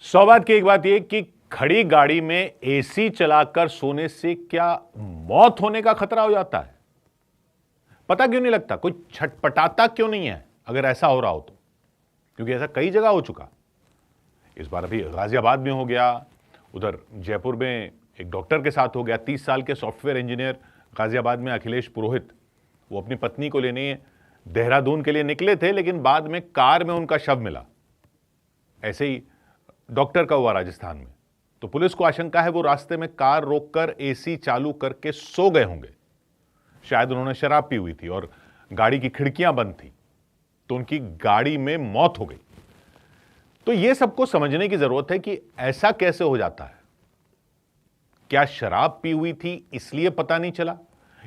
100 बात की एक बात यह कि खड़ी गाड़ी में एसी चलाकर सोने से क्या मौत होने का खतरा हो जाता है? पता क्यों नहीं लगता? कोई छटपटाता क्यों नहीं है अगर ऐसा हो रहा हो तो? क्योंकि ऐसा कई जगह हो चुका। इस बार अभी गाजियाबाद में हो गया, उधर जयपुर में एक डॉक्टर के साथ हो गया। 30 साल के सॉफ्टवेयर इंजीनियर गाजियाबाद में अखिलेश पुरोहित, वो अपनी पत्नी को लेने देहरादून के लिए निकले थे, लेकिन बाद में कार में उनका शव मिला। ऐसे ही डॉक्टर का हुआ राजस्थान में। तो पुलिस को आशंका है वो रास्ते में कार रोककर एसी चालू करके सो गए होंगे। शायद उन्होंने शराब पी हुई थी और गाड़ी की खिड़कियां बंद थी, तो उनकी गाड़ी में मौत हो गई। तो यह सबको समझने की जरूरत है कि ऐसा कैसे हो जाता है। क्या शराब पी हुई थी इसलिए पता नहीं चला,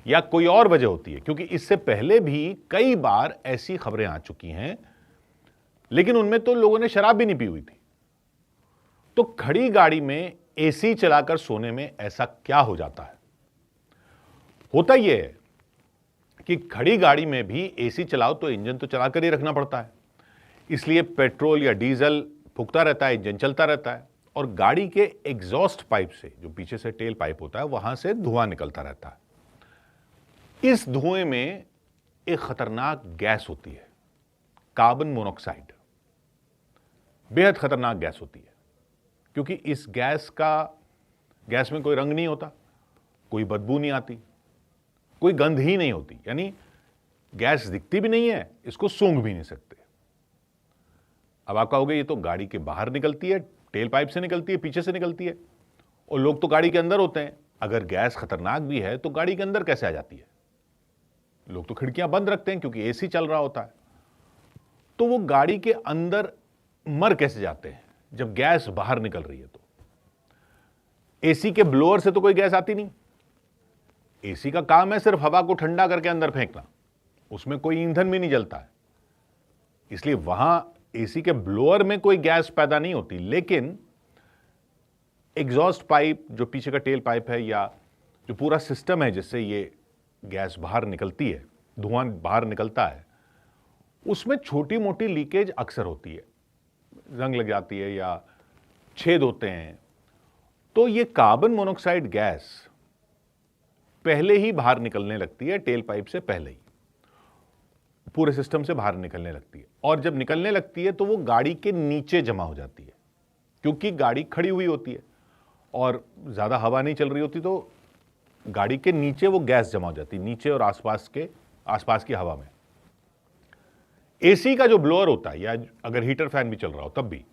या कोई और वजह होती है? क्योंकि इससे पहले भी कई बार ऐसी खबरें आ चुकी हैं, लेकिन उनमें तो लोगों ने शराब भी नहीं पी हुई थी। तो खड़ी गाड़ी में एसी चलाकर सोने में ऐसा क्या हो जाता है? होता यह है कि खड़ी गाड़ी में भी एसी चलाओ तो इंजन तो चलाकर ही रखना पड़ता है, इसलिए पेट्रोल या डीजल फूकता रहता है, इंजन चलता रहता है, और गाड़ी के एग्जॉस्ट पाइप से, जो पीछे से टेल पाइप होता है, वहां से धुआं निकलता रहता है। इस धुएं में एक खतरनाक गैस होती है, कार्बन मोनोऑक्साइड। बेहद खतरनाक गैस होती है, क्योंकि इस गैस में कोई रंग नहीं होता, कोई बदबू नहीं आती, कोई गंध ही नहीं होती। यानी गैस दिखती भी नहीं है, इसको सूंघ भी नहीं सकते। अब आप कहोगे ये तो गाड़ी के बाहर निकलती है, टेल पाइप से निकलती है, पीछे से निकलती है, और लोग तो गाड़ी के अंदर होते हैं। अगर गैस खतरनाक भी है तो गाड़ी के अंदर कैसे आ जाती है? लोग तो खिड़कियां बंद रखते हैं क्योंकि एसी चल रहा होता है। तो वो गाड़ी के अंदर मर कैसे जाते हैं जब गैस बाहर निकल रही है? तो एसी के ब्लोअर से तो कोई गैस आती नहीं। एसी का काम है सिर्फ हवा को ठंडा करके अंदर फेंकना, उसमें कोई ईंधन भी नहीं जलता है, इसलिए वहां एसी के ब्लोअर में कोई गैस पैदा नहीं होती। लेकिन एग्जॉस्ट पाइप, जो पीछे का टेल पाइप है, या जो पूरा सिस्टम है जिससे ये गैस बाहर निकलती है, धुआं बाहर निकलता है, उसमें छोटी मोटी लीकेज अक्सर होती है, जंग लग जाती है या छेद होते हैं। तो ये कार्बन मोनोऑक्साइड गैस पहले ही बाहर निकलने लगती है, टेल पाइप से पहले ही पूरे सिस्टम से बाहर निकलने लगती है। और जब निकलने लगती है तो वो गाड़ी के नीचे जमा हो जाती है, क्योंकि गाड़ी खड़ी हुई होती है और ज्यादा हवा नहीं चल रही होती, तो गाड़ी के नीचे वो गैस जमा हो जाती है, नीचे और आसपास की हवा में। एसी का जो ब्लोअर होता है, या अगर हीटर फैन भी चल रहा हो तब भी,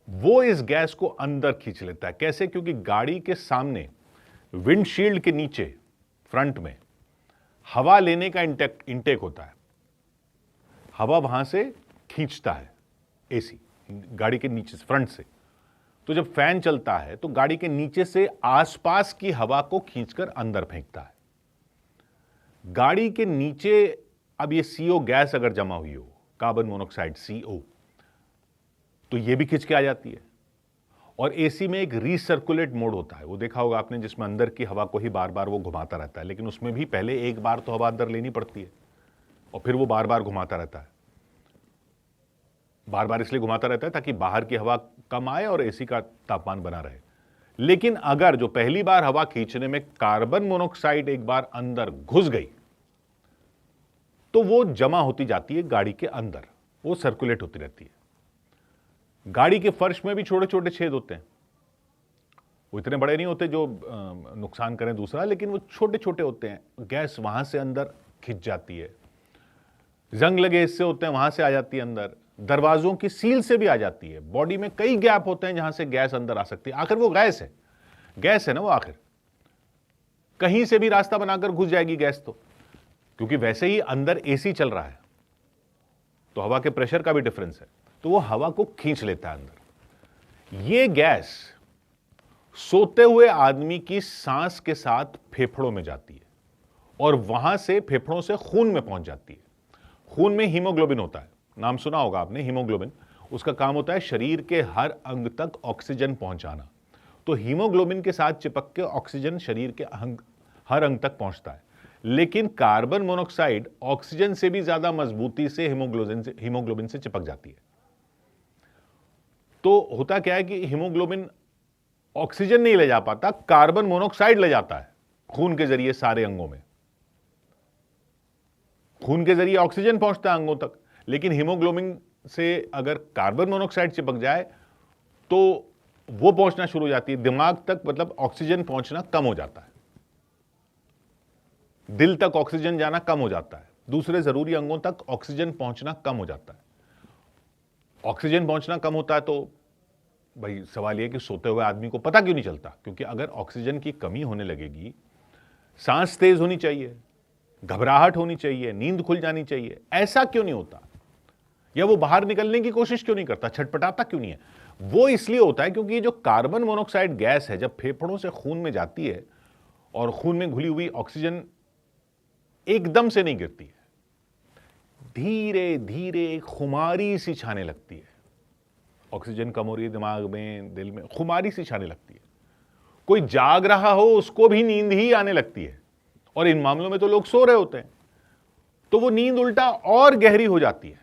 वो इस गैस को अंदर खींच लेता है। कैसे? क्योंकि गाड़ी के सामने विंडशील्ड के नीचे फ्रंट में हवा लेने का इंटेक होता है, हवा वहां से खींचता है एसी गाड़ी के नीचे से, फ्रंट से। तो जब फैन चलता है तो गाड़ी के नीचे से आसपास की हवा को खींचकर अंदर फेंकता है। गाड़ी के नीचे अब ये सीओ गैस अगर जमा हुई हो, कार्बन मोनोऑक्साइड सीओ, तो ये भी खींच के आ जाती है। और एसी में एक रीसर्कुलेट मोड होता है, वो देखा होगा आपने, जिसमें अंदर की हवा को ही बार बार वो घुमाता रहता है, लेकिन उसमें भी पहले एक बार तो हवा अंदर लेनी पड़ती है और फिर वो बार बार घुमाता रहता है। बार बार इसलिए घुमाता रहता है ताकि बाहर की हवा कम आए और एसी का तापमान बना रहे। लेकिन अगर जो पहली बार हवा खींचने में कार्बन मोनोऑक्साइड एक बार अंदर घुस गई, तो वो जमा होती जाती है गाड़ी के अंदर, वो सर्कुलेट होती रहती है। गाड़ी के फर्श में भी छोटे छोटे छेद होते हैं, वो इतने बड़े नहीं होते जो नुकसान करें दूसरा, लेकिन वो छोटे छोटे होते हैं। गैस वहां से अंदर खिंच जाती है, जंग लगे हिस्से होते हैं वहां से आ जाती है अंदर, दरवाजों की सील से भी आ जाती है। बॉडी में कई गैप होते हैं जहां से गैस अंदर आ सकती है। आखिर वो गैस है ना, वो आखिर कहीं से भी रास्ता बनाकर घुस जाएगी गैस, तो क्योंकि वैसे ही अंदर एसी चल रहा है तो हवा के प्रेशर का भी डिफरेंस है, तो वो हवा को खींच लेता है अंदर। ये गैस सोते हुए आदमी की सांस के साथ फेफड़ों में जाती है और वहां से फेफड़ों से खून में पहुंच जाती है। खून में हीमोग्लोबिन होता है, नाम सुना होगा आपने, हीमोग्लोबिन। उसका काम होता है शरीर के हर अंग तक ऑक्सीजन पहुंचाना। तो हीमोग्लोबिन के साथ चिपक के ऑक्सीजन शरीर के हर अंग तक पहुंचता है। लेकिन कार्बन मोनोऑक्साइड ऑक्सीजन से भी ज्यादा मजबूती से हीमोग्लोबिन से चिपक जाती है। तो होता क्या है कि हीमोग्लोबिन ऑक्सीजन नहीं ले जा पाता, कार्बन मोनोऑक्साइड ले जाता है खून के जरिए सारे अंगों में। खून के जरिए ऑक्सीजन पहुंचता है अंगों तक, लेकिन हीमोग्लोबिन से अगर कार्बन मोनोऑक्साइड चिपक जाए तो वो पहुंचना शुरू हो जाती है दिमाग तक, मतलब ऑक्सीजन पहुंचना कम हो जाता है, दिल तक ऑक्सीजन जाना कम हो जाता है, दूसरे जरूरी अंगों तक ऑक्सीजन पहुंचना कम हो जाता है। ऑक्सीजन पहुंचना कम होता है तो भाई सवाल यह कि सोते हुए आदमी को पता क्यों नहीं चलता, क्योंकि अगर ऑक्सीजन की कमी होने लगेगी, सांस तेज होनी चाहिए, घबराहट होनी चाहिए, नींद खुल जानी चाहिए, ऐसा क्यों नहीं होता? या वो बाहर निकलने की कोशिश क्यों नहीं करता, छटपटाता क्यों नहीं है? वो इसलिए होता है क्योंकि जो कार्बन मोनोऑक्साइड गैस है जब फेफड़ों से खून में जाती है और खून में घुली हुई ऑक्सीजन एकदम से नहीं गिरती है, धीरे धीरे खुमारी सी छाने लगती है। ऑक्सीजन कम हो रही है दिमाग में, दिल में, खुमारी सी छाने लगती है। कोई जाग रहा हो उसको भी नींद ही आने लगती है, और इन मामलों में तो लोग सो रहे होते हैं, तो वो नींद उल्टा और गहरी हो जाती है।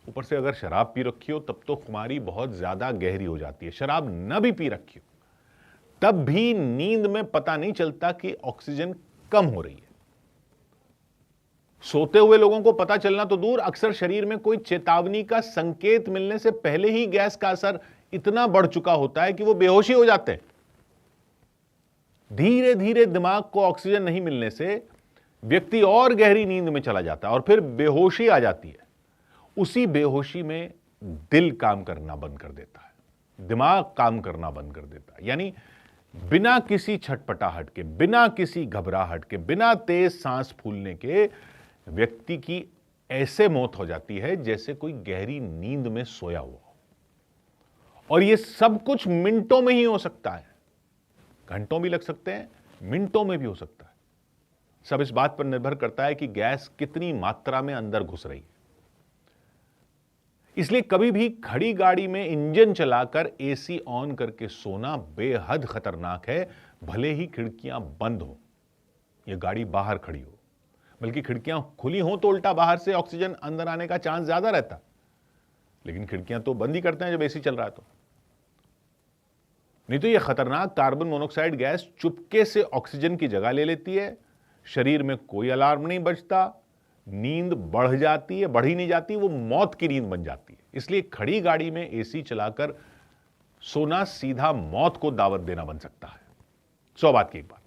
ऊपर से अगर शराब पी रखी हो तब तो खुमारी बहुत ज्यादा गहरी हो जाती है। शराब न भी पी रखी हो तब भी नींद में पता नहीं चलता कि ऑक्सीजन कम हो रही है। सोते हुए लोगों को पता चलना तो दूर, अक्सर शरीर में कोई चेतावनी का संकेत मिलने से पहले ही गैस का असर इतना बढ़ चुका होता है कि वो बेहोशी हो जाते हैं। धीरे धीरे दिमाग को ऑक्सीजन नहीं मिलने से व्यक्ति और गहरी नींद में चला जाता है और फिर बेहोशी आ जाती है। उसी बेहोशी में दिल काम करना बंद कर देता है, दिमाग काम करना बंद कर देता है। यानी बिना किसी छटपटाहट के, बिना किसी घबराहट के, बिना तेज सांस फूलने के व्यक्ति की ऐसे मौत हो जाती है जैसे कोई गहरी नींद में सोया हुआ हो। और यह सब कुछ मिनटों में ही हो सकता है, घंटों भी लग सकते हैं, मिनटों में भी हो सकता है। सब इस बात पर निर्भर करता है कि गैस कितनी मात्रा में अंदर घुस रही है। इसलिए कभी भी खड़ी गाड़ी में इंजन चलाकर एसी ऑन करके सोना बेहद खतरनाक है, भले ही खिड़कियां बंद हो या गाड़ी बाहर खड़ी हो। बल्कि खिड़कियां खुली हो तो उल्टा बाहर से ऑक्सीजन अंदर आने का चांस ज्यादा रहता, लेकिन खिड़कियां तो बंद ही करते हैं जब एसी चल रहा है तो। नहीं तो यह खतरनाक कार्बन मोनोऑक्साइड गैस चुपके से ऑक्सीजन की जगह ले लेती है, शरीर में कोई अलार्म नहीं बजता, नींद बढ़ जाती है, बढ़ ही नहीं जाती, वो मौत की नींद बन जाती है। इसलिए खड़ी गाड़ी में एसी चलाकर सोना सीधा मौत को दावत देना बन सकता है। 100 बात की एक बात।